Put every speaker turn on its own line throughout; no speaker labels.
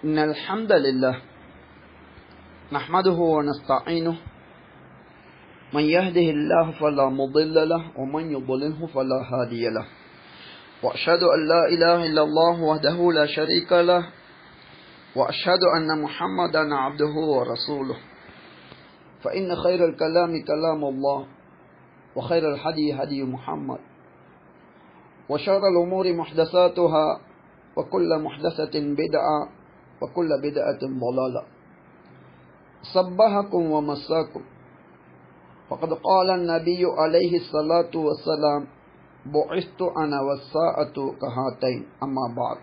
إن الحمد لله نحمده ونستعينه من يهده الله فلا مضل له ومن يضلله فلا هادي له وأشهد أن لا إله إلا الله وحده لا شريك له وأشهد أن محمدا عبده ورسوله فإن خير الكلام كلام الله وخير الهدي هدي محمد وشر الأمور محدثاتها وكل محدثة بدعة وكل بدعة ضلالة صبحكم ومساكم فقد قال النبي عليه الصلاة والسلام بعثت أنا والساعة كهاتين أما بعد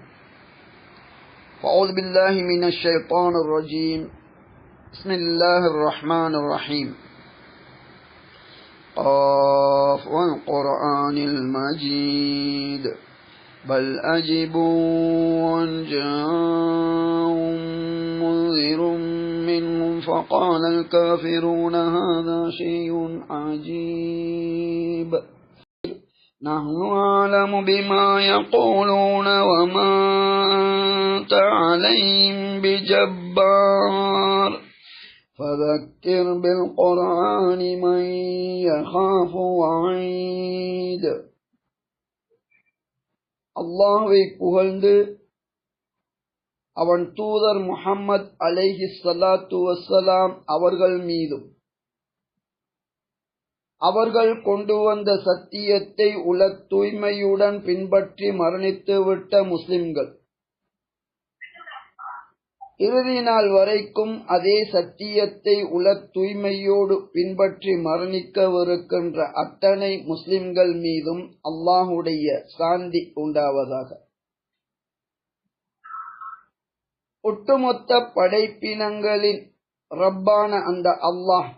فأعوذ بالله من الشيطان الرجيم بسم الله الرحمن الرحيم قاف والقرآن المجيد بل أجبوا أن جاءهم منذر منهم فقال الكافرون هذا شيء عجيب نحن أعلم بما يقولون وما أنت عليهم بجبار فذكر بالقرآن من يخاف وعيد. அல்லாஹ்வை புகழ்ந்து அவன் தூதர் முஹம்மது அலைஹி ஸலாத்து வஸ்ஸலாம் அவர்கள் மீதும் அவர்கள் கொண்டு வந்த சத்தியத்தை உள தூய்மையுடன் பின்பற்றி மரணித்துவிட்ட முஸ்லிம்கள் இறுதி நாள் வரைக்கும் அதே சத்தியத்தை உள தூய்மையோடு பின்பற்றி மரணிக்கவிருக்கின்ற அத்தனை முஸ்லிம்கள் மீதும் அல்லாஹுடைய சாந்தி உண்டாவதாக. ஒட்டுமொத்த படைப்பினங்களின் ரப்பான அந்த அல்லாஹ்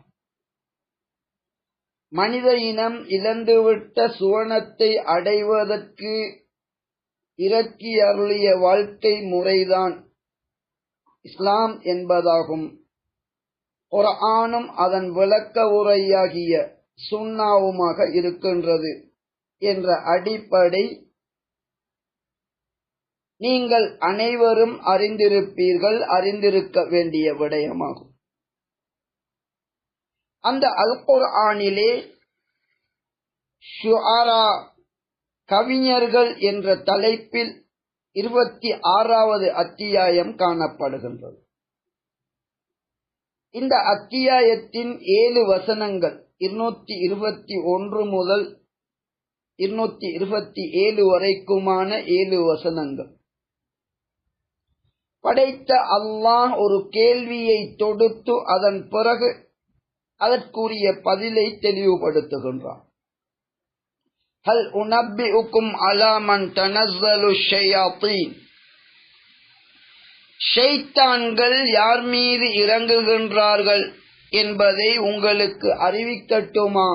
மனித இனம் இழந்துவிட்ட சுவனத்தை அடைவதற்கு இறக்கி அருளிய வாழ்க்கை முறைதான் இஸ்லாம் என்பதாகும். குர்ஆனும் அதன் விளக்க உரையாகிய சுன்னாவுமாக இருக்கின்றது என்ற அடிப்படை நீங்கள் அனைவரும் அறிந்திருப்பீர்கள், அறிந்திருக்க வேண்டிய விடயமாகும். அந்த அல் குர்ஆனிலே ஷுஆரா கவிஞர்கள் என்ற தலைப்பில் 26வது அத்தியாயம் காணப்படுகின்றது. இந்த அத்தியாயத்தின் 7 வசனங்கள் 221 முதல் 227 வரைக்குமான 7 வசனங்கள். படைத்த அல்லாஹ் ஒரு கேள்வியை தொடுத்து அதன் பிறகு அதற்குரிய பதிலை தெளிவுபடுத்துகின்றான். ஹல் உனப்பிஉக்கும் அலா மன் தனஸ்ஸலு ஷயாத்தீன், ஷைத்தான்கள் யார் மீது இறங்குகின்றார்கள் என்பதை உங்களுக்கு அறிவிக்கட்டுமா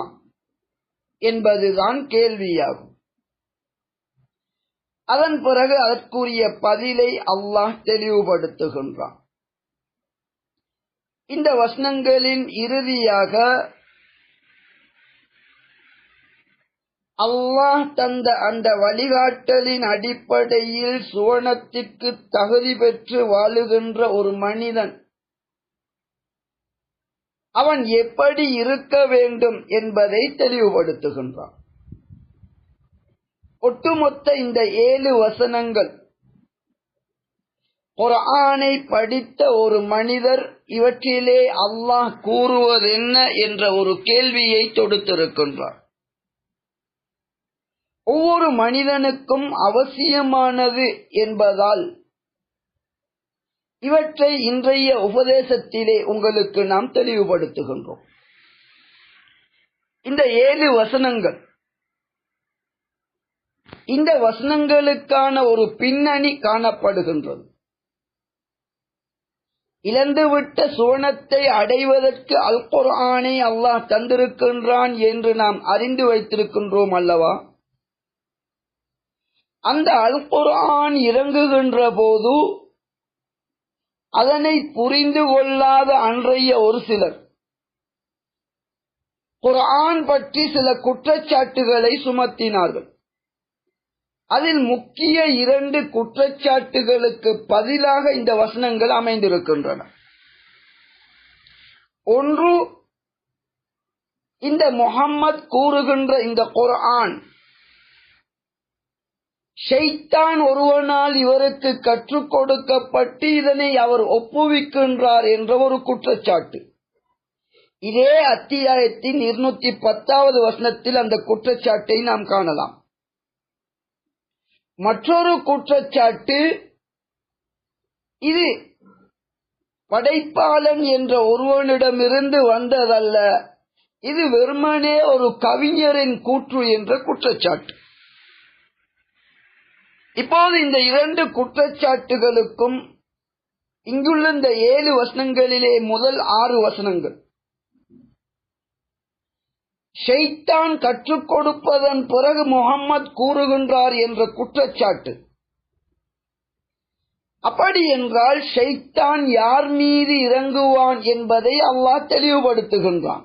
என்பதுதான் கேள்வியாகும். அதன் பிறகு அதற்குரிய பதிலை அல்லாஹ் தெளிவுபடுத்துகின்றான். இந்த வசனங்களின் இறுதியாக அல்லாஹ் தந்த அந்த வழிகாட்டலின் அடிப்படையில் சுவனத்திற்கு தகுதி பெற்று வாழுகின்ற ஒரு மனிதன் அவன் எப்படி இருக்க வேண்டும் என்பதை தெளிவுபடுத்துகின்றான். ஒட்டுமொத்த இந்த 7 வசனங்கள் குர்ஆனை படித்த ஒரு மனிதர் இவற்றிலே அல்லாஹ் கூறுவதென்ன என்ற ஒரு கேள்வியை தொடுத்திருக்கின்றார். ஒவ்வொரு மனிதனுக்கும் அவசியமானது என்பதால் இவற்றை இன்றைய உபதேசத்திலே உங்களுக்கு நாம் தெளிவுபடுத்துகின்றோம். இந்த 7 வசனங்கள், இந்த வசனங்களுக்கான ஒரு பின்னணி காணப்படுகின்றது. இழந்துவிட்ட சுவனத்தை அடைவதற்கு அல் குர்ஆனை அல்லாஹ் தந்திருக்கின்றான் என்று நாம் அறிந்து வைத்திருக்கின்றோம் அல்லவா? அந்த அல் குர்ஆன் இறங்குகின்ற போது அதனை புரிந்து கொள்ளாத அன்றைய ஒரு சிலர் குர்ஆன் பற்றி சில குற்றச்சாட்டுகளை சுமத்தினார்கள். அதில் முக்கிய 2 குற்றச்சாட்டுகளுக்கு பதிலாக இந்த வசனங்கள் அமைந்திருக்கின்றன. ஒன்று, இந்த முஹம்மத் கூறுகின்ற இந்த குர்ஆன் ஷைத்தான் ஒருவனால் இவருக்கு கற்றுக் கொடுக்கப்பட்டு இதனை அவர் ஒப்புவிக்கின்றார் என்ற ஒரு குற்றச்சாட்டு. இதே அத்தியாயத்தின் 210வது வசனத்தில் அந்த குற்றச்சாட்டை நாம் காணலாம். மற்றொரு குற்றச்சாட்டு, இது படைப்பாளன் என்ற ஒருவனிடமிருந்து வந்ததல்ல, இது வெறுமனே ஒரு கவிஞரின் கூற்று என்ற குற்றச்சாட்டு. இப்போது இந்த 2 குற்றச்சாட்டுகளுக்கும் இங்குள்ள இந்த 7 வசனங்களிலே முதல் 6 வசனங்கள் ஷைத்தான் கற்றுக் கொடுப்பதன் பிறகு முஹம்மத் கூறுகின்றார் என்ற குற்றச்சாட்டு. அப்படி என்றால் ஷைத்தான் யார் மீது இறங்குவான் என்பதை அல்லாஹ் தெளிவுபடுத்துகின்றான்.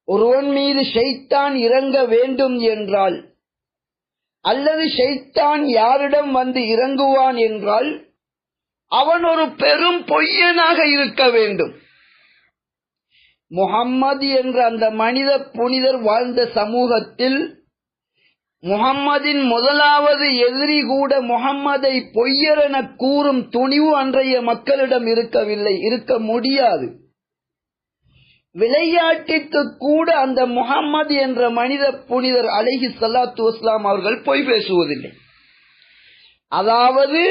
ஒருவன் மீது ஷைத்தான் இறங்க வேண்டும் என்றால், அல்லது ஷைத்தான் யாரிடம் வந்து இறங்குவான் என்றால் அவன் ஒரு பெரும் பொய்யனாக இருக்க வேண்டும். முஹம்மது என்ற அந்த மனித புனிதர் வாழ்ந்த சமூகத்தில் முஹம்மதின் முதலாவது எதிரி கூட முஹம்மதை பொய்யர் என கூறும் துணிவு அன்றைய மக்களிடம் இருக்கவில்லை, இருக்க முடியாது. விளையாட்டிற்கு கூட அந்த முஹம்மது என்ற மனித புனிதர் அலைஹி ஸலாத்து வஸ்ஸலாம் அவர்கள் பொய் பேசுவதில்லை. அதாவது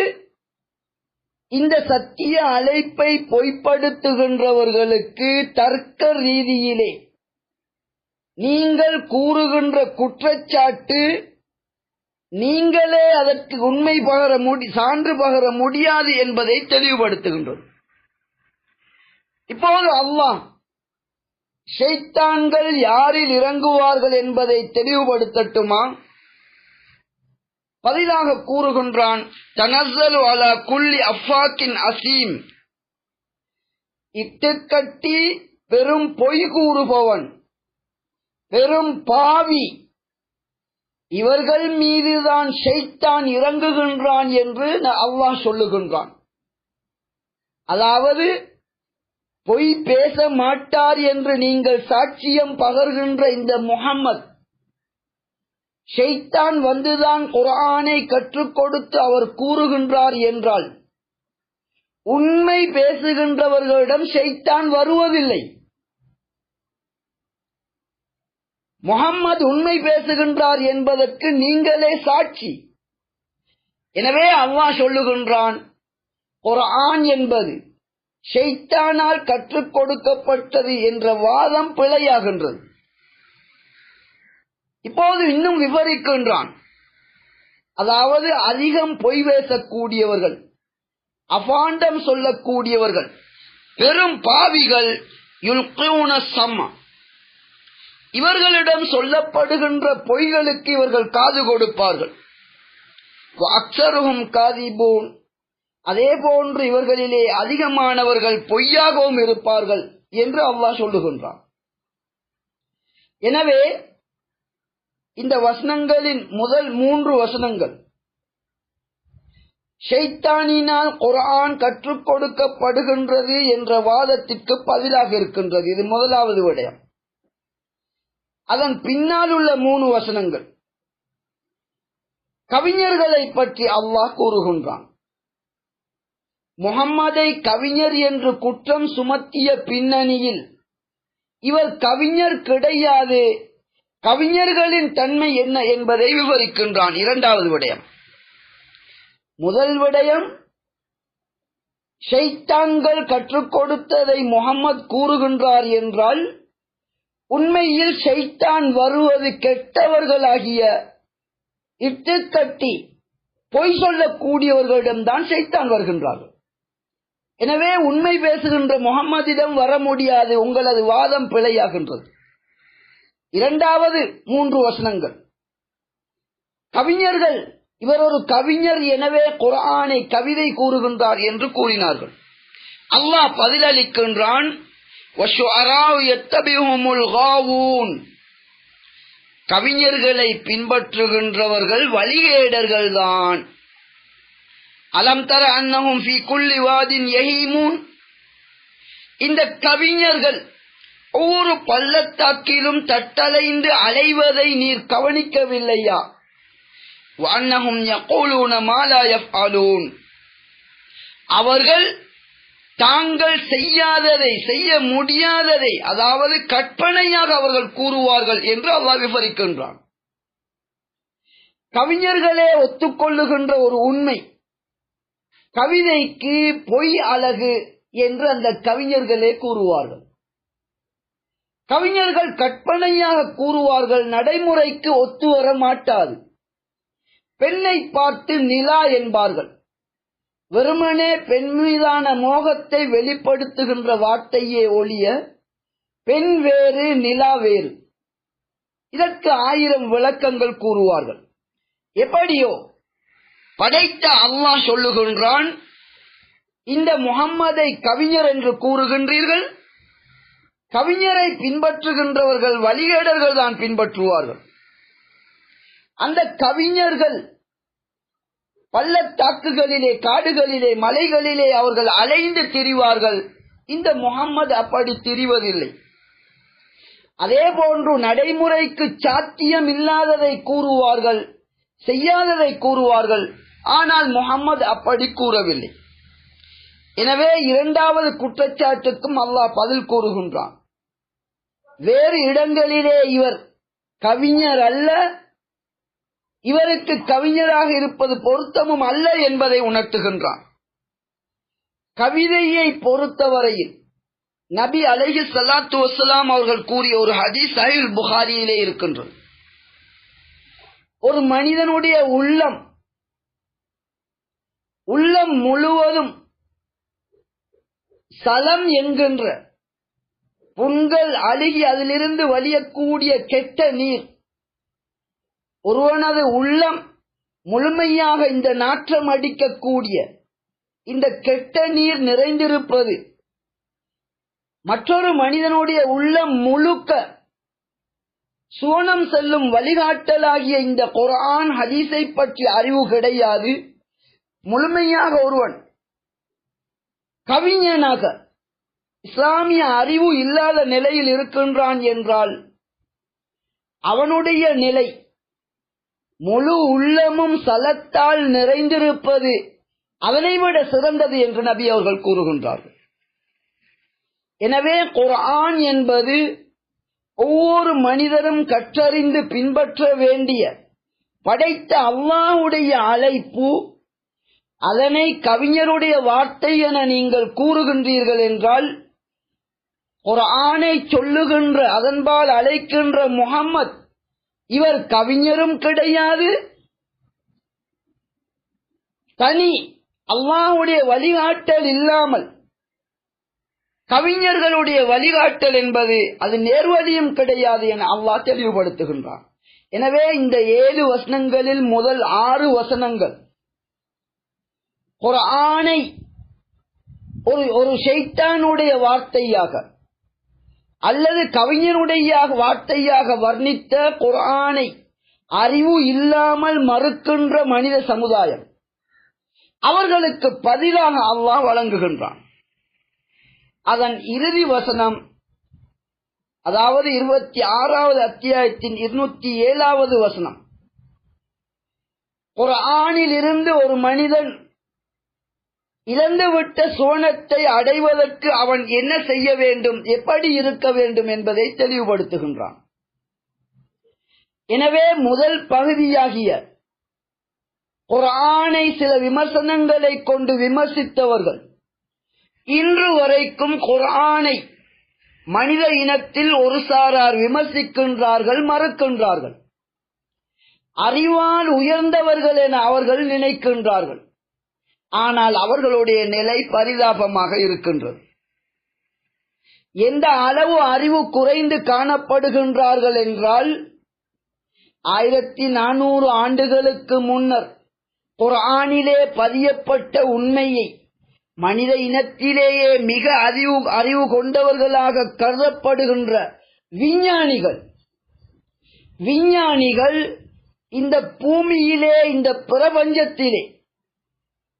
இந்த சத்திய அழைப்பை பொய்ப்படுத்துகின்றவர்களுக்கு தர்க்க ரீதியிலே நீங்கள் கூறுகின்ற குற்றச்சாட்டு நீங்களே அதற்கு உண்மை சான்று பகர முடியாது என்பதை தெளிவுபடுத்துகின்றது. இப்போது அல்லாஹ் ஷைத்தான்கள் யாரில் இறங்குவார்கள் என்பதை தெளிவுபடுத்தட்டுமா? பதிலாக கூறுகின்றான், தனஸ்ஸலு அலா குல்லி அஃபாக்கின் அசீம், இட்டுக்கட்டி பெரும் பொய் கூறுபவன், பெரும் பாவி, இவர்கள் மீதுதான் ஷைத்தான் இறங்குகின்றான் என்று அல்லாஹ் சொல்லுகின்றான். அதாவது பொய் பேச மாட்டார் என்று நீங்கள் சாட்சியம் பகர்கின்ற இந்த முஹம்மத், ஷைத்தான் வந்துதான் குர்ஆனை கற்றுக் கொடுத்து அவர் கூறுகின்றார் என்றால் உண்மை பேசுகின்றவர்களிடம் ஷைத்தான் வருவதில்லை. முஹம்மது உண்மை பேசுகின்றார் என்பதற்கு நீங்களே சாட்சி. எனவே அல்லாஹ் சொல்லுகின்றான், குர்ஆன் என்பது ஷைத்தானால் கற்றுக் கொடுக்கப்பட்டது என்ற வாதம் பிழையாகின்றது. இப்போது இன்னும் விவரிக்கின்றான். அதாவது அதிகம் பொய் பேசக்கூடியவர்கள், அபாண்டம் சொல்லக்கூடியவர்கள், பெரும் பாவிகள், யுல்கூன ஸம்அ, இவர்களிடம் சொல்லப்படுகின்ற பொய்களுக்கு இவர்கள் காது கொடுப்பார்கள். அக்ஸருஹும் காதிபூன், அதே போன்று இவர்களிலே அதிகமானவர்கள் பொய்யாகவும் இருப்பார்கள் என்று அல்லாஹ் சொல்லுகின்றான். எனவே இந்த வசனங்களின் முதல் 3 வசனங்கள் ஷைத்தானினால் குர்ஆன் கற்றுக் கொடுக்கப்படுகின்றது என்ற வாதத்திற்கு பதிலாக இருக்கின்றது. இது முதலாவது விடயம். அதன் பின்னால் உள்ள 3 வசனங்கள் கவிஞர்களை பற்றி அல்லாஹ் கூறுகின்றான். முஹம்மதை கவிஞர் என்று குற்றம் சுமத்திய பின்னணியில் இவர் கவிஞர் கிடையாது, கவிஞர்களின் தன்மை என்ன என்பதை விவரிக்கின்றான். இரண்டாவது விடயம். முதல் விடயம், ஷைத்தான்கள் கற்றுக் கொடுத்ததை முஹம்மத் கூறுகின்றார் என்றால் உண்மையில் ஷைத்தான் வருவது கெட்டவர்களாகிய இட்டுக்கட்டி பொய் சொல்லக்கூடியவர்களிடம்தான் ஷைத்தான் வருகின்றார்கள். எனவே உண்மை பேசுகின்ற முஹம்மதிடம் வர முடியாது, உங்களது வாதம் பிழையாகின்றது. இரண்டாவது 3 வசனங்கள் கவிஞர்கள், இவர் ஒரு கவிஞர், எனவே குர்ஆனை கவிதை கூறுகின்றார் என்று கூறினார்கள். அல்லாஹ் பதிலளிக்கின்றான், வஷுஅராஉ யத்தபிஹுமுல் காவூன், கவிஞர்களை பின்பற்றுகின்றவர்கள் வழிகேடர்கள்தான். அலம் தர அன்னஹும் ஃபீ குல்லி வாதின் யஹீமூன். இந்த கவிஞர்கள் ஒவ்வொரு பள்ளத்தாக்கிலும் தட்டலைந்து அலைவதை நீர் கவனிக்கவில்லையா? வஅன்னஹும் யகூலூன மா லா யஃஅலூன். அவர்கள் தாங்கள் செய்யாததை, செய்ய முடியாததை, அதாவது கற்பனையாக அவர்கள் கூறுவார்கள் என்று அல்லாஹ் விவரிக்கின்றான். கவிஞர்களே ஒத்துக்கொள்ளுகின்ற ஒரு உண்மை, கவிதைக்கு பொய் அழகு என்று அந்த கவிஞர்களே கூறுவார்கள். கவிஞர்கள் கற்பனையாக கூறுவார்கள், நடைமுறைக்கு ஒத்து வர மாட்டாது. பெண்ணை பார்த்து நிலா என்பார்கள். வெறுமனே பெண் மீதான மோகத்தை வெளிப்படுத்துகின்ற வார்த்தையே ஒழிய பெண் வேறு நிலா வேறு. இதற்கு 1000 விளக்கங்கள் கூறுவார்கள். எப்படியோ படைத்த அல்லாஹ் சொல்லுகின்றான், இந்த முஹம்மதை கவிஞர் என்று கூறுகின்றீர்கள், கவிஞரை பின்பற்றுகின்றவர்கள் வழிகேடர்கள் தான் பின்பற்றுவார்கள். அந்த கவிஞர்கள் பள்ளத்தாக்குகளிலே, காடுகளிலே, மலைகளிலே அவர்கள் அலைந்து திரிவார்கள். இந்த முஹம்மது அப்படி திரிவதில்லை. அதே போன்று நடைமுறைக்கு சாத்தியம் இல்லாததை கூறுவார்கள், செய்யாததை கூறுவார்கள். ஆனால் முஹம்மது அப்படி கூறவில்லை. எனவே 2வது குற்றச்சாட்டுக்கும் அல்லாஹ் பதில் கூறுகின்றான். வேறு இடங்களிலே இவர் கவிஞர் அல்ல, இவருக்கு கவிஞராக இருப்பது பொருத்தமும் அல்ல என்பதை உணர்த்துகின்றான். கவிதையை பொறுத்தவரையில் நபி அலைஹி ஸலாத்து வஸ்ஸலாம் அவர்கள் கூறிய ஒரு ஹதீஸ் சஹீஹ் புகாரியிலே இருக்கின்றது. ஒரு மனிதனுடைய உள்ளம் முழுவதும் சலம் என்கின்ற புண்கள் அழுகி அதிலிருந்து வலியக்கூடிய கெட்ட நீர், ஒருவனது உள்ளம் முழுமையாக இந்த நாற்றம் அடிக்கக்கூடிய இந்த கெட்ட நீர் நிறைந்திருப்பது, மற்றொரு மனிதனுடைய உள்ளம் முழுக்க சுவனம் செல்லும் வழிகாட்டலாகிய இந்த குர்ஆன் ஹதீஸை பற்றி அறிவு கிடையாது. முழுமையாக ஒருவன் கவிஞனாக இஸ்லாமிய அறிவு இல்லாத நிலையில் இருக்கின்றான் என்றால் அவனுடைய நிலை முழு உள்ளமும் சலத்தால் நிறைந்திருப்பது அதனை விட சிறந்தது என்று நபி அவர்கள் கூறுகின்றார்கள். எனவே குர்ஆன் என்பது ஒவ்வொரு மனிதரும் கற்றறிந்து பின்பற்ற வேண்டிய படைத்த அல்லாஹ்வுடைய அழைப்பு. அதனை கவிஞருடைய வார்த்தை என நீங்கள் கூறுகின்றீர்கள் என்றால், குர்ஆனை சொல்லுகின்ற, அதன்பால் அழைக்கின்ற முஹம்மத் இவர் கவிஞரும் கிடையாது, தனி அல்லாஹ்வுடைய வழிகாட்டல் இல்லாமல் கவிஞர்களுடைய வழிகாட்டல் என்பது அது நேர்வழியும் கிடையாது என அல்லாஹ் தெளிவுபடுத்துகின்றான். எனவே இந்த 7 வசனங்களில் முதல் 6 வசனங்கள் குர்ஆனை ஒரு ஷைத்தானுடைய வார்த்தையாக அல்லது கவிஞனுடைய வார்த்தையாக வர்ணித்த குர்ஆனை அறிவு இல்லாமல் மறுக்கின்ற மனித சமுதாயம், அவர்களுக்கு பதிலாக அல்லாஹ் வழங்குகின்றான். அதன் இறுதி வசனம், அதாவது 26வது அத்தியாயத்தின் 207வது வசனம், குர்ஆனில் இருந்து ஒரு மனிதன் இழந்துவிட்ட சுவனத்தை அடைவதற்கு அவன் என்ன செய்ய வேண்டும், எப்படி இருக்க வேண்டும் என்பதை தெளிவுபடுத்துகின்றான். எனவே முதல் பகுதியாகிய குர்ஆனை சில விமர்சனங்களை கொண்டு விமர்சித்தவர்கள் இன்று வரைக்கும் குர்ஆனை மனித இனத்தில் ஒரு சாரார் விமர்சிக்கின்றார்கள், மறுக்கின்றார்கள். அறிவால் உயர்ந்தவர்கள் என அவர்கள் நினைக்கின்றார்கள். ஆனால் அவர்களுடைய நிலை பரிதாபமாக இருக்கின்றது. எந்த அளவு அறிவு குறைந்து காணப்படுகின்றார்கள் என்றால், 1400 ஆண்டுகளுக்கு முன்னர் குர்ஆனிலே பதியப்பட்ட உண்மையை மனித இனத்திலேயே மிக அறிவு கொண்டவர்களாக கருதப்படுகின்ற விஞ்ஞானிகள் இந்த பூமியிலே, இந்த பிரபஞ்சத்திலே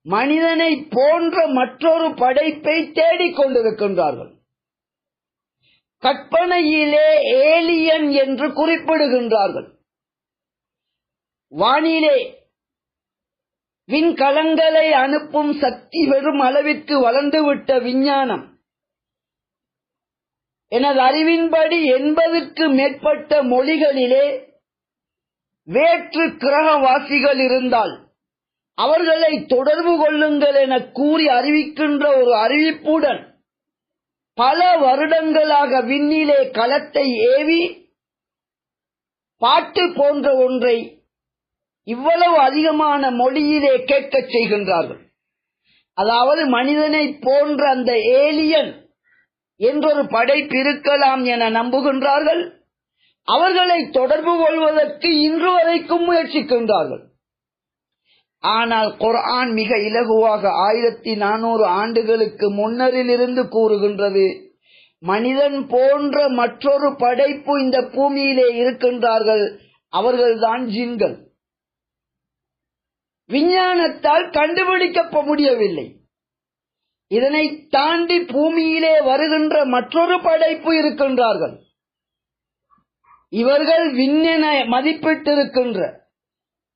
மனிதனை போன்ற மற்றொரு படைப்பை தேடிக்கொண்டிருக்கின்றார்கள். கற்பனையிலே ஏலியன் என்று குறிப்பிடுகின்றார்கள். வானிலே விண்கலங்களை அனுப்பும் சக்தி பெறும் அளவிற்கு வளர்ந்துவிட்ட விஞ்ஞானம், எனது அறிவின்படி 80க்கு மேற்பட்ட மொழிகளிலே வேற்று கிரகவாசிகள் இருந்தால் அவர்களை தொடர்பு கொள்ளுங்கள் என கூறி அறிவிக்கின்ற ஒரு அறிவிப்புடன் பல வருடங்களாக விண்ணிலே களத்தை ஏவி பாட்டு போன்ற ஒன்றை இவ்வளவு அதிகமான மொழியிலே கேட்கச் செய்கின்றார்கள். அதாவது மனிதனை போன்ற அந்த ஏலியன் என்றொரு படைப்பு இருக்கலாம் என நம்புகின்றார்கள். அவர்களை தொடர்பு கொள்வதற்கு இன்று வரைக்கும் முயற்சிக்கின்றார்கள். ஆனால் குர்ஆன் மிக இலகுவாக 1400 ஆண்டுகளுக்கு முன்னரிலிருந்து கூறுகின்றது, மனிதன் போன்ற மற்றொரு படைப்பு இந்த பூமியிலே இருக்கின்றார்கள், அவர்கள்தான் ஜின்கள். விஞ்ஞானத்தால் கண்டுபிடிக்க முடியவில்லை. இதனை தாண்டி பூமியிலே வருகின்ற மற்றொரு படைப்பு இருக்கின்றார்கள். இவர்கள் விண்ணென மதிப்பிட்டிருக்கின்ற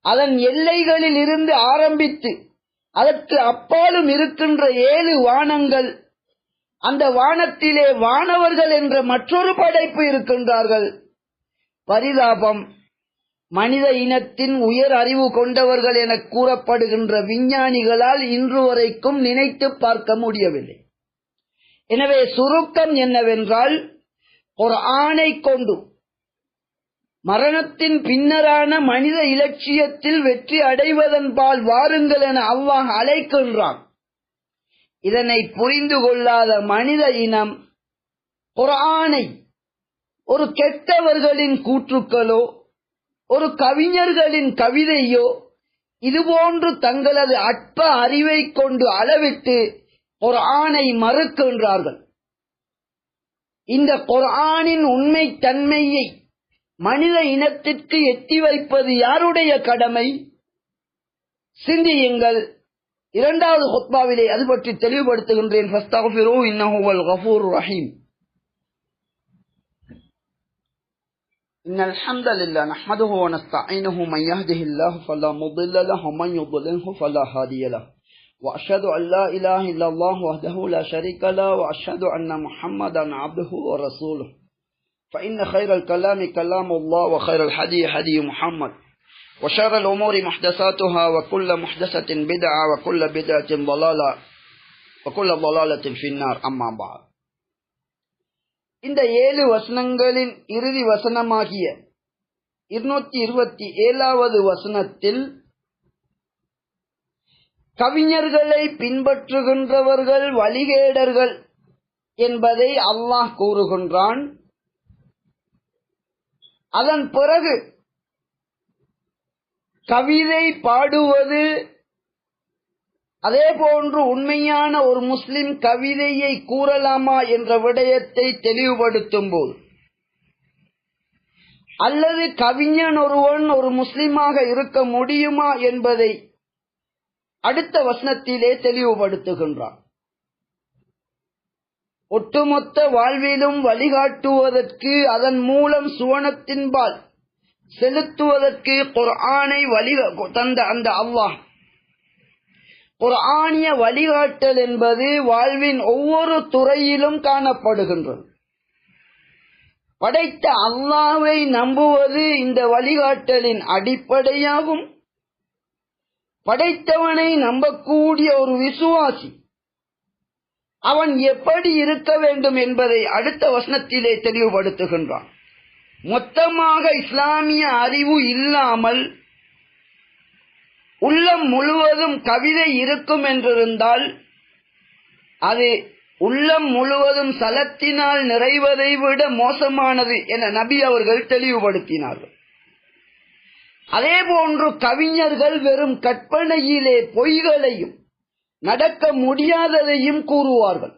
அதன் எல்லைகளில் இருந்து ஆரம்பித்து அதற்கு அப்பாலும் இருக்கின்ற 7 வானங்கள், அந்த வானத்திலே வானவர்கள் என்ற மற்றொரு படைப்பு இருக்கின்றார்கள். பரிதாபம், மனித இனத்தின் உயர் அறிவு கொண்டவர்கள் என கூறப்படுகின்ற விஞ்ஞானிகளால் இன்று வரைக்கும் நினைத்து பார்க்க முடியவில்லை. எனவே சுருக்கம் என்னவென்றால், குர்ஆனை கொண்டு மரணத்தின் பின்னரான மனித இலட்சியத்தில் வெற்றி அடைவதன்பால் வாருங்கள் என அல்லாஹ் அழைக்கின்றான். இதனை புரிந்து கொள்ளாத மனித இனம் குர்ஆனை ஒரு கெட்டவர்களின் கூற்றுக்களோ ஒரு கவிஞர்களின் கவிதையோ இதுபோன்று தங்களது அற்ப அறிவை கொண்டு அளவிட்டு குர்ஆனை மறுக்கின்றார்கள். இந்த குர்ஆனின் உண்மை தன்மையை மனித இனத்திற்கு எட்டி வைப்பது யாருடைய கடமை? சிந்தியுங்கள். இரண்டாவது ஹுத்பாவிலே அது பற்றி தெளிவுபடுத்துகின்றேன். ஃபஸ்தக்ஃபிரூ இன்னஹு வல் கஃபூருர் ரஹீம். இன்னல் ஹம்தலில்லாஹ் நஹ்மதுஹு வ நஸ்தஈனுஹு மன் யஹ்திஹில்லாஹு ஃபலா முضل லஹு வ மன் யுضللஹு ஃபலா ஹாதிய லஹு. وأشهد أن لا إله إلا الله وحده لا شريك له وأشهد أن محمدا عبده ورسوله. فإن خير الكلام كلام الله وخير الحدي حدي محمد وشر الأمور محدثاتها وكل محدثة بدعة وكل بدعة ضلالة وكل ضلالة في النار. أما بعد. இந்த 7 வசனங்களின் இறுதி வசனமாகிய 227வது வசனத்தில் கவிஞர்களை பின்பற்றுகின்றவர்கள் வழிகேடர்கள் என்பதை அல்லாஹ் கூறுகின்றான். அதன் பிறகு கவிதை பாடுவது, அதே போன்று உண்மையான ஒரு முஸ்லிம் கவிதையை கூறலாமா என்ற விடயத்தை தெளிவுபடுத்தும் போது, அல்லது கவிஞன் ஒருவன் ஒரு முஸ்லிமாக இருக்க முடியுமா என்பதை அடுத்த வசனத்திலே தெளிவுபடுத்துகின்றான். ஒட்டுமொத்த வாழ்விலும் வழிகாட்டுவதற்கு, அதன் மூலம் சுவனத்தின்பால் செலுத்துவதற்கு குர்ஆனை தந்த அந்த அல்லாஹ், குர்ஆனிய வழிகாட்டல் என்பது வாழ்வின் ஒவ்வொரு துறையிலும் காணப்படுகின்றது. படைத்த அல்லாஹ்வை நம்புவது இந்த வழிகாட்டலின் அடிப்படையாகும். படைத்தவனை நம்பக்கூடிய ஒரு விசுவாசி அவன் எப்படி இருக்க வேண்டும் என்பதை அடுத்த வசனத்திலே தெளிவுபடுத்துகின்றான். மொத்தமாக இஸ்லாமிய அறிவு இல்லாமல் உள்ளம் முழுவதும் கவிதை இருக்கும் என்றிருந்தால் அது உள்ளம் முழுவதும் சலத்தினால் நிறைவதை விட மோசமானது என நபி அவர்கள் தெளிவுபடுத்தினார்கள். அதே போன்று கவிஞர்கள் வெறும் கற்பனையிலே பொய்களையும் நடக்க முடியாததையும் கூறுவார்கள்.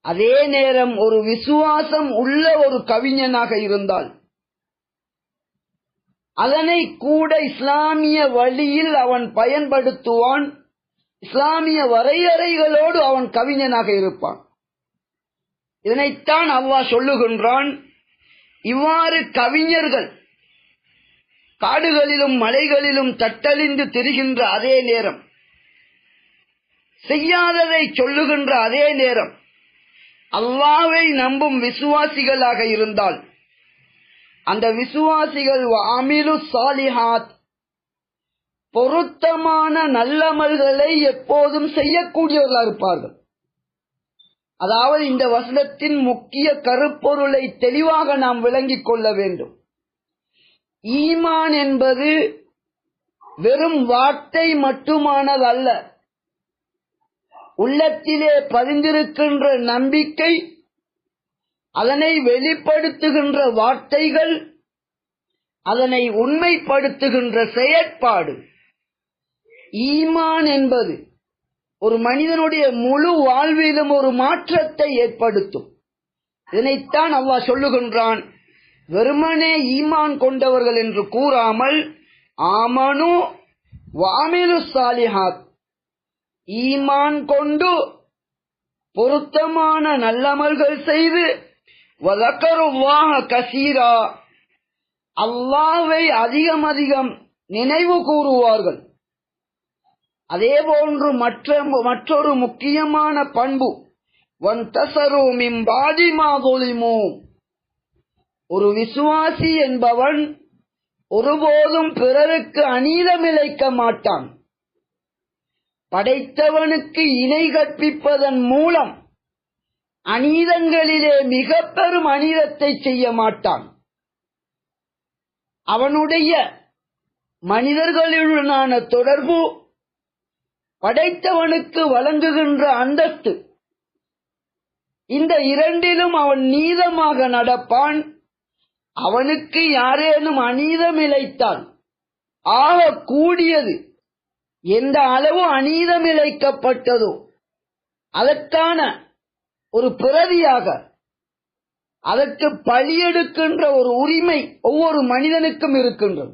அதே நேரம் ஒரு விசுவாசம் உள்ள ஒரு கவிஞனாக இருந்தால் அதனை கூட இஸ்லாமிய வழியில் அவன் பயன்படுத்துவான். இஸ்லாமிய வரையறைகளோடு அவன் கவிஞனாக இருப்பான். இதனைத்தான் அல்லாஹ் சொல்லுகின்றான். இவ்வாறு கவிஞர்கள் காடுகளிலும் மலைகளிலும் தட்டழிந்து திரிகின்ற அதே நேரம், செய்யாததை சொல்லுகின்ற அதே நேரம், அல்லாஹ்வை நம்பும் விசுவாசிகளாக இருந்தால் அந்த விசுவாசிகள் வஅமிலு ஸாலிஹாத் பொருத்தமான நல்லமல்களை எப்போதும் செய்யக்கூடியவர்களாக இருப்பார்கள். அதாவது இந்த வசனத்தின் முக்கிய கருப்பொருளை தெளிவாக நாம் விளங்கிக் கொள்ள வேண்டும். ஈமான் என்பது வெறும் வார்த்தை மட்டுமானதல்ல. உள்ளத்திலே பதிந்திருக்கின்ற நம்பிக்கை, அதனை வெளிப்படுத்துகின்ற வார்த்தைகள், அதனை உண்மைப்படுத்துகின்ற செயற்பாடு. ஈமான் என்பது ஒரு மனிதனுடைய முழு வாழ்விலும் ஒரு மாற்றத்தை ஏற்படுத்தும். இதனைத்தான் அல்லாஹ் சொல்லுகின்றான். வெறுமனே ஈமான் கொண்டவர்கள் என்று கூறாமல் ஆமனு வஅமிலு ஸாலிஹாத், ஈமான் கொண்டு பொருத்தமான நல்லமல்கள் செய்து வதக்கருல்லாஹ கஸீரா, அல்லாஹ்வை அதிகம் அதிகம் நினைவு கூறுவார்கள். அதேபோன்று மற்றொரு முக்கியமான பண்பு வன்தஸரு மின் பாதி மா ஸுலிமு, ஒரு விசுவாசி என்பவன் ஒருபோதும் பிறருக்கு அநீதம் இழைக்க மாட்டான். படைத்தவனுக்கு இணை கற்பிப்பதன் மூலம் அநீதங்களிலே மிக பெரும் அநீதத்தை செய்ய மாட்டான். அவனுடைய மனிதர்களுடனான தொடர்பு, படைத்தவனுக்கு வழங்குகின்ற அந்தஸ்து, இந்த இரண்டிலும் அவன் நீதமாக நடப்பான். அவனுக்கு யாரேனும் அநீதம் இழைத்தால் ஆக கூடியது எந்த அளவு அநீதம் இழைக்கப்பட்டதோ அதற்கான ஒரு பிரதியாக அதற்கு பழியெடுக்கின்ற ஒரு உரிமை ஒவ்வொரு மனிதனுக்கும் இருக்கின்றது.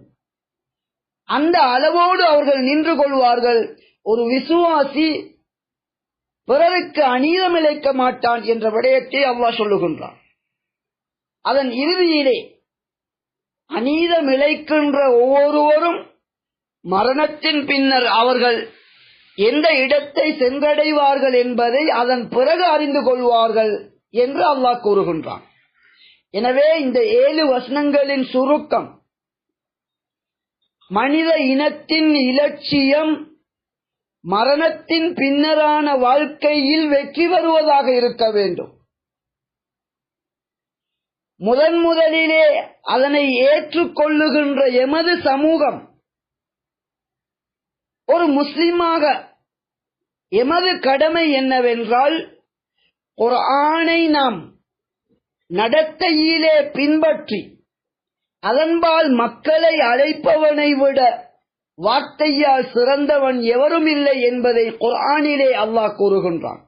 அந்த அளவோடு அவர்கள் நின்று கொள்வார்கள். ஒரு விசுவாசி பிறருக்கு அநீதம் இழைக்க மாட்டான் என்ற விடயத்தை அல்லாஹ் சொல்லுகின்றான். அதன் இறுதியிலே அநீதம் இழைக்கின்ற ஒவ்வொருவரும் மரணத்தின் பின்னர் அவர்கள் எந்த இடத்தை சென்றடைவார்கள் என்பதை அதன் பிறகு அறிந்து கொள்வார்கள் என்று அல்லாஹ் கூறுகின்றான். எனவே இந்த 7 வசனங்களின் சுருக்கம், மனித இனத்தின் இலட்சியம் மரணத்தின் பின்னரான வாழ்க்கையில் வெற்றி பெறுவதாக இருக்க வேண்டும். முதலிலே அதனை ஏற்றுக்கொள்ளுகின்ற எமது சமூகம், ஒரு முஸ்லிமாக எமது கடமை என்னவென்றால், குர்ஆனை நாம் நடத்தையிலே பின்பற்றி அதன்பால் மக்களை அழைப்பவனை விட வார்த்தையால் சிறந்தவன் எவரும் இல்லை என்பதை குர்ஆனிலே அல்லாஹ் கூறுகின்றான்.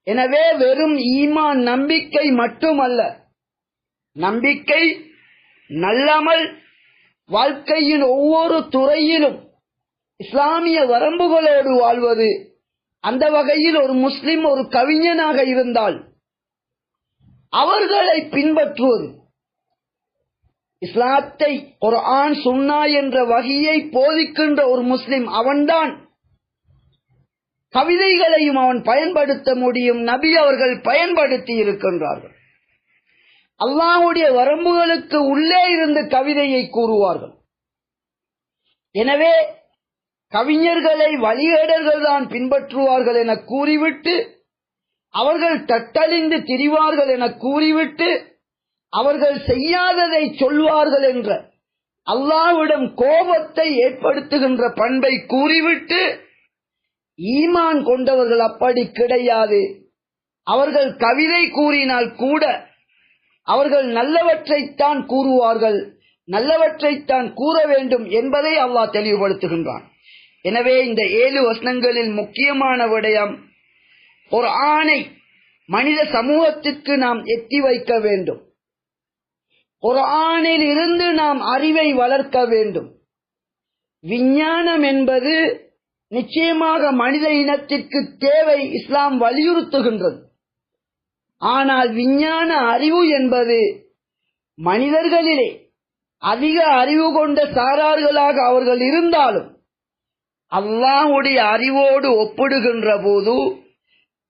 எனவே வெறும் ஈமான் நம்பிக்கை மட்டுமல்ல, நம்பிக்கை, நல்லமல், வாழ்க்கையின் ஒவ்வொரு துறையிலும் இஸ்லாமிய வரம்புகளோடு வாழ்வது. அந்த வகையில் ஒரு முஸ்லிம் ஒரு கவிஞனாக இருந்தால் அவர்களை பின்பற்றுவது, இஸ்லாத்தை குர்ஆன் சுன்னா என்ற வகையை போதிக்கின்ற ஒரு முஸ்லிம் அவன்தான் கவிதைகளையும் அவன் பயன்படுத்த முடியும். நபி அவர்கள் பயன்படுத்தி இருக்கின்றார்கள். அல்லாஹ்வுடைய வரம்புகளுக்கு உள்ளே இருந்து கவிதையை கூறுவார்கள். எனவே கவிஞர்களை வழிகேடர்கள் தான் பின்பற்றுவார்கள் என கூறிவிட்டு, அவர்கள் தட்டழிந்து திரிவார்கள் என கூறிவிட்டு, அவர்கள் செய்யாததை சொல்வார்கள் என்ற அல்லாஹ்விடம் கோபத்தை ஏற்படுத்துகின்ற பண்பை கூறிவிட்டு, ஈமான் கொண்டவர்கள் அப்படி கிடையாது. அவர்கள் கவிதை கூறினால் கூட அவர்கள் நல்லவற்றைத்தான் கூறுவார்கள், நல்லவற்றைத்தான் கூற வேண்டும் என்பதை அல்லாஹ் தெளிவுபடுத்துகின்றான். எனவே இந்த 7 வசனங்களில் முக்கியமான விடயம், குர்ஆனை மனித சமூகத்திற்கு நாம் எத்தி வைக்க வேண்டும். குர்ஆனில் இருந்து நாம் அறிவை வளர்க்க வேண்டும். விஞ்ஞானம் என்பது நிச்சயமாக மனித இனத்திற்கு தேவை, இஸ்லாம் வலியுறுத்துகின்றது. ஆனால் விஞ்ஞான அறிவு என்பது மனிதர்களிலே அதிக அறிவு கொண்ட சாரார்களாக அவர்கள் இருந்தாலும் அல்லாஹ்வுடைய அறிவோடு ஒப்பிடுகின்ற போது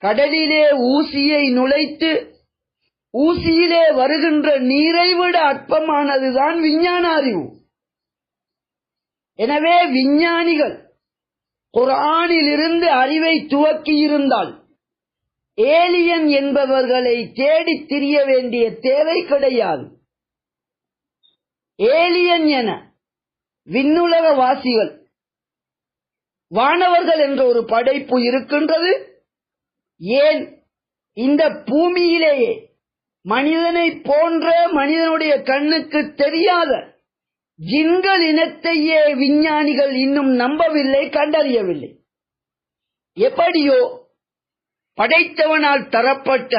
கடலிலே ஊசியை நுழைத்து ஊசியிலே வருகின்ற நீரை விட அற்பமானதுதான் விஞ்ஞான அறிவு. எனவே விஞ்ஞானிகள் குர்ஆனிலிருந்து அறிவை துவக்கியிருந்தால் ஏலியன் என்பவர்களை தேடித் திரிய வேண்டிய தேவை கிடையாது. ஏலியன் என விண்ணுலக வாசிகள் வானவர்கள் என்ற ஒரு படைப்பு இருக்கின்றது. ஏன் இந்த பூமியிலேயே மனிதனை போன்ற மனிதனுடைய கண்ணுக்கு தெரியாத ஜின்கள் இனத்தையே விஞ்ஞானிகள் இன்னும் நம்பவில்லை, கண்டறியவில்லை. எப்படியோ படைத்தவனால் தரப்பட்ட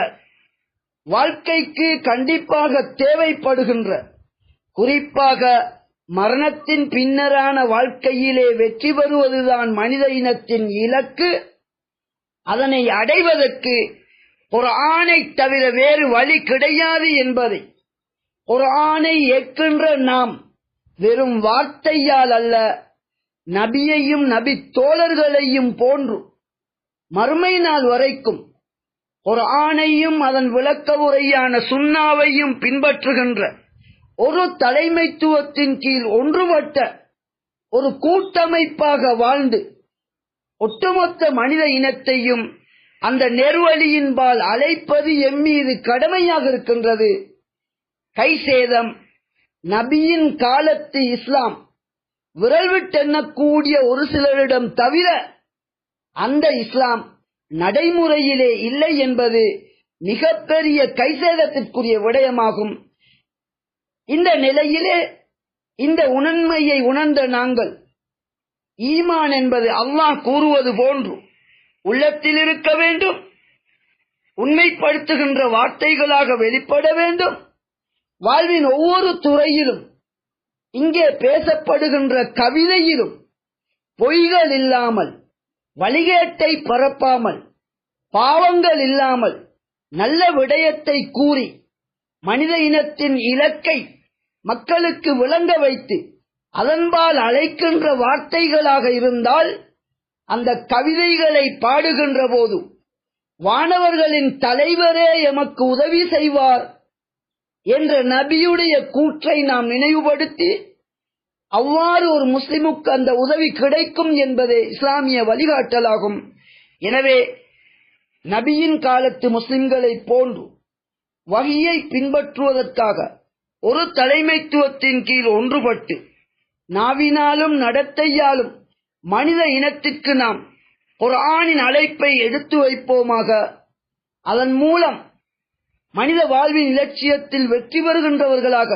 வாழ்க்கைக்கு கண்டிப்பாக தேவைப்படுகின்ற, குறிப்பாக மரணத்தின் பின்னரான வாழ்க்கையிலே வெற்றி பெறுவதுதான் மனித இனத்தின் இலக்கு. அதனை அடைவதற்கு குர்ஆனை தவிர வேறு வழி கிடையாது என்பதை குர்ஆனை ஏற்கின்ற நாம் வெறும் வார்த்தையால் அல்ல, நபியையும் நபி தோழர்களையும் போன்று மறுமை நாள் வரைக்கும் குர்ஆனையும் அதன் விளக்க உரையான சுன்னாவையும் பின்பற்றுகின்ற ஒரு தலைமைத்துவத்தின் கீழ் ஒன்றுபட்ட ஒரு கூட்டமைப்பாக வாழ்ந்து ஒட்டுமொத்த மனித இனத்தையும் அந்த நெருவழியின்பால் அழைப்பது எம்மீது கடமையாக இருக்கின்றது. கைசேதம் நபியின் காலத்து இஸ்லாம் விரல் விட்டெண்ணக்கூடிய ஒரு சிலரிடம் தவிர அந்த இஸ்லாம் நடைமுறையிலே இல்லை என்பது மிகப்பெரிய கைசேதத்திற்குரிய விடயமாகும். இந்த நிலையிலே இந்த உணர்மையை உணர்ந்த நாங்கள் ஈமான் என்பது அல்லாஹ் கூறுவது போன்று உள்ளத்தில் இருக்க வேண்டும், உண்மைப்படுத்துகின்ற வார்த்தைகளாக வெளிப்பட வேண்டும். வாழ்வின் ஒவ்வொரு துறையிலும், இங்கே பேசப்படுகின்ற கவிதையிலும் பொய்கள் இல்லாமல், வழிகேட்டை பரப்பாமல், பாவங்கள் இல்லாமல் நல்ல விடயத்தை கூறி மனித இனத்தின் இலக்கை மக்களுக்கு விளங்க வைத்து அதன்பால் அழைக்கின்ற வார்த்தைகளாக இருந்தால், அந்த கவிதைகளை பாடுகின்ற போது வானவர்களின் தலைவரே எமக்கு உதவி செய்வார் என்ற நபியுடைய கூற்றை நாம் நினைவுபடுத்தி அவ்வாறு ஒரு முஸ்லிமுக்கு அந்த உதவி கிடைக்கும் என்பதே இஸ்லாமிய வழிகாட்டலாகும். எனவே நபியின் காலத்து முஸ்லிம்களை போன்று வஹியை பின்பற்றுவதற்காக ஒரு தலைமைத்துவத்தின் கீழ் ஒன்றுபட்டு நாவினாலும் நடத்தையாலும் மனித இனத்திற்கு நாம் குர்ஆனின் அழைப்பை எடுத்து வைப்போமாக. அதன் மூலம் மனித வாழ்வின் இலட்சியத்தில் வெற்றி பெறுகின்றவர்களாக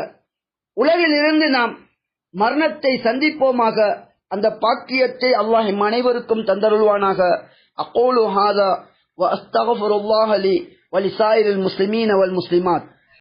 உலகில் இருந்து நாம் மரணத்தை சந்திப்போமாக. அந்த பாக்கியத்தை அல்லாஹ் நம் அனைவருக்கும் தந்தருள்வானாக. அகூலு ஹாதா வ அஸ்தக்ஃபிருல்லாஹ லி வ லிசாயிரில் முஸ்லிமீன வல் முஸ்லிமாத்.